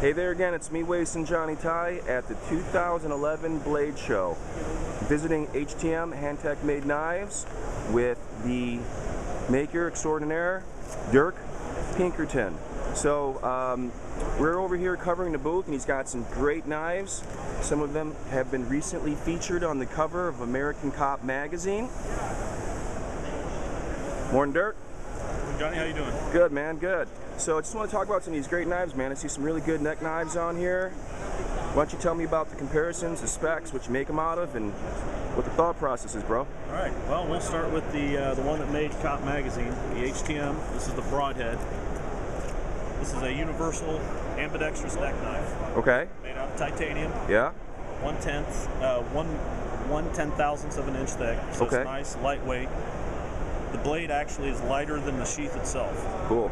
Hey there again, it's me, Waysun Johnny Tsai, at the 2011 Blade Show. Visiting HTM Hand-Tech Made Knives with the maker extraordinaire, Dirk Pinkerton. So we're over here covering the booth, and he's got some great knives. Some of them have been recently featured on the cover of American Cop magazine. Morning, Dirk. Johnny, how you doing? Good, man, good. So I just want to talk about some of these great knives, man. I see some really good neck knives on here. Why don't you tell me about the comparisons, the specs, what you make them out of, and what the thought process is, bro? All right. Well, we'll start with the one that made Cop magazine, the HTM. This is the broadhead. This is a universal ambidextrous neck knife. Okay. Made out of titanium. Yeah. 1/10,000th of an inch thick. So okay. It's nice, lightweight. The blade actually is lighter than the sheath itself. Cool.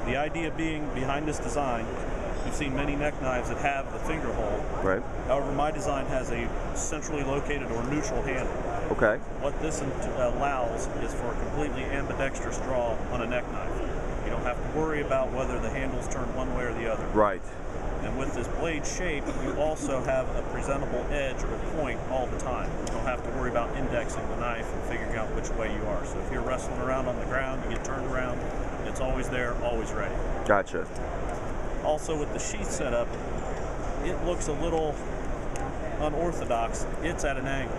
The idea being behind this design, you've seen many neck knives that have the finger hole. Right. However, my design has a centrally located or neutral handle. Okay. What this allows is for a completely ambidextrous draw on a neck knife. You don't have to worry about whether the handles turn one way or the other. Right. And with this blade shape, you also have a presentable edge or point all the time. You don't have to worry about indexing the knife and figuring out which way you are. So if you're wrestling around on the ground, you get turned around, it's always there, always ready. Gotcha. Also with the sheath setup, it looks a little unorthodox. It's at an angle.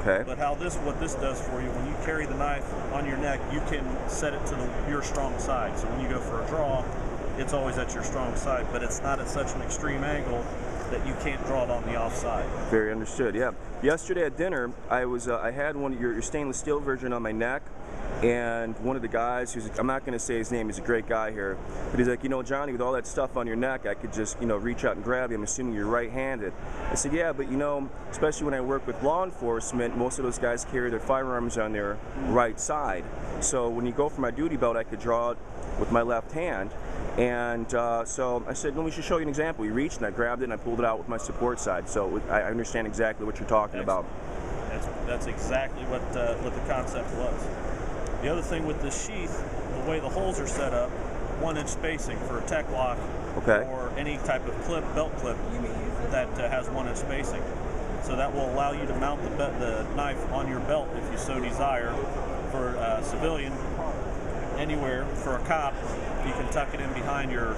Okay. But what this does for you, when you carry the knife on your neck, you can set it to your strong side. So when you go for a draw, it's always at your strong side, but it's not at such an extreme angle that you can't draw it on the offside. Very understood, yeah. Yesterday at dinner, I had one of your stainless steel version on my neck, and one of the guys, I'm not going to say his name, he's a great guy here, but he's like, you know, Johnny, with all that stuff on your neck, I could just, you know, reach out and grab you. I'm assuming you're right-handed. I said, yeah, but you know, especially when I work with law enforcement, most of those guys carry their firearms on their right side. So when you go for my duty belt, I could draw it with my left hand. And so I said, well, we should show you an example. He reached and I grabbed it and I pulled it out with my support side. So I understand exactly what you're talking about. That's exactly what the concept was. The other thing with this sheath, the way the holes are set up, 1-inch spacing for a tech lock, okay, or any type of clip, belt clip that has 1-inch spacing. So that will allow you to mount the knife on your belt if you so desire. For a civilian, anywhere. For a cop, you can tuck it in behind your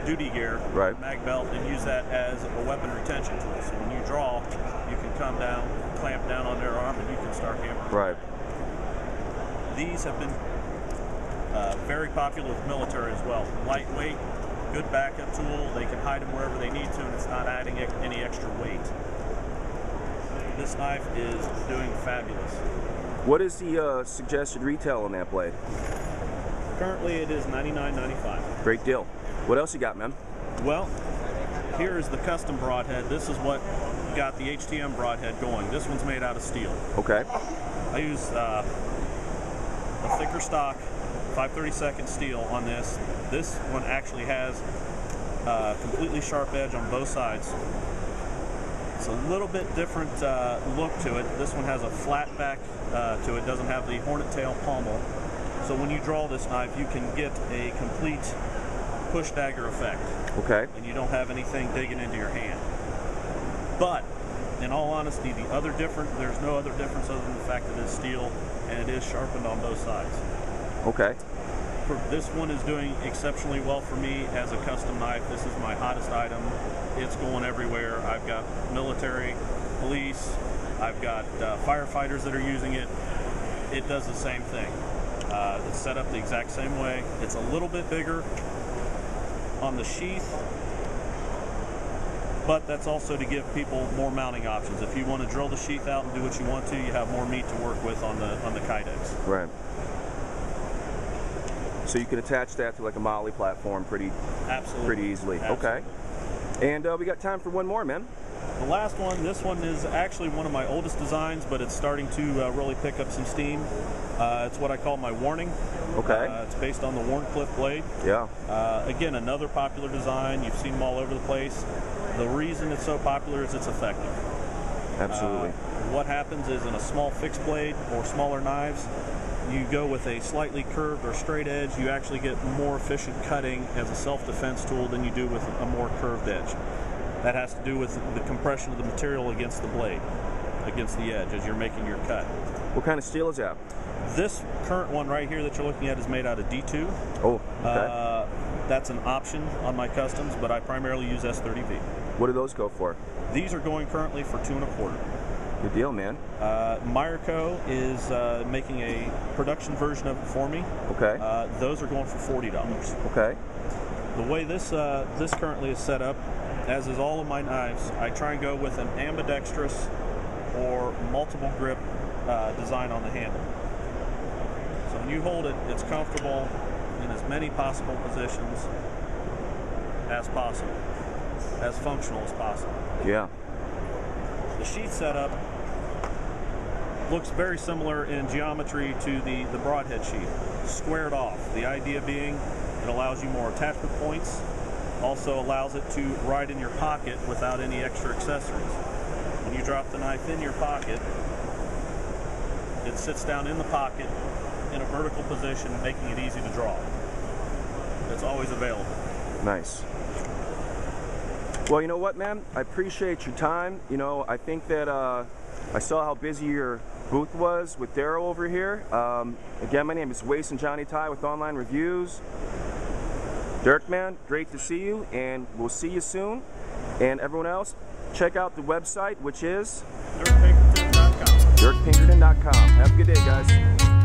duty gear, right, mag belt, and use that as a weapon retention tool. So when you draw, you can come down, clamp down on their arm, and you can start hammering. Right. These have been very popular with military as well. Lightweight, good backup tool. They can hide them wherever they need to, and it's not adding any extra weight. This knife is doing fabulous. What is the suggested retail on that blade? Currently, it is $99.95. Great deal. What else you got, man? Well, here is the custom broadhead. This is what got the HTM broadhead going. This one's made out of steel. Okay. I use a thicker stock, 5/32 steel on this. This one actually has a completely sharp edge on both sides. It's a little bit different look to it. This one has a flat back to it. Doesn't have the hornet tail pommel. So when you draw this knife, you can get a complete push dagger effect. Okay. And you don't have anything digging into your hand. But in all honesty, there's no other difference other than the fact that it's steel and it is sharpened on both sides. Okay. This one is doing exceptionally well for me as a custom knife. This is my hottest item. It's going everywhere. I've got military, police, I've got firefighters that are using it. It does the same thing. It's set up the exact same way. It's a little bit bigger on the sheath, but that's also to give people more mounting options. If you want to drill the sheath out and do what you want to, you have more meat to work with on the kydex. Right. So you can attach that to like a Molly platform pretty easily. Absolutely. Okay. And we got time for one more, man. The last one, this one is actually one of my oldest designs, but it's starting to really pick up some steam. It's what I call my Warning. Okay. It's based on the Warncliffe blade. Yeah. Again, another popular design. You've seen them all over the place. The reason it's so popular is it's effective. Absolutely. What happens is in a small fixed blade or smaller knives, you go with a slightly curved or straight edge, you actually get more efficient cutting as a self-defense tool than you do with a more curved edge. That has to do with the compression of the material against the blade, against the edge as you're making your cut. What kind of steel is that? This current one right here that you're looking at is made out of D2. Oh, okay. That's an option on my customs, but I primarily use S30V. What do those go for? These are going currently for $2 1/4. Good deal, man. Meyerco is making a production version of it for me. Okay. Those are going for $40. Okay. The way this currently is set up, as is all of my knives, I try and go with an ambidextrous or multiple grip design on the handle. So when you hold it, it's comfortable in as many possible positions as possible, as functional as possible. Yeah. The sheath setup looks very similar in geometry to the broadhead sheath, squared off. The idea being it allows you more attachment points, also allows it to ride in your pocket without any extra accessories. When you drop the knife in your pocket, it sits down in the pocket in a vertical position, making it easy to draw. It's always available. Nice. Well, you know what, man? I appreciate your time. You know, I think that I saw how busy your booth was with Darryl over here. Again, my name is Waysun Johnny Tsai with Online Reviews. Dirk, man, great to see you, and we'll see you soon. And everyone else, check out the website, which is DirkPinkerton.com. DirkPinkerton.com. Have a good day, guys.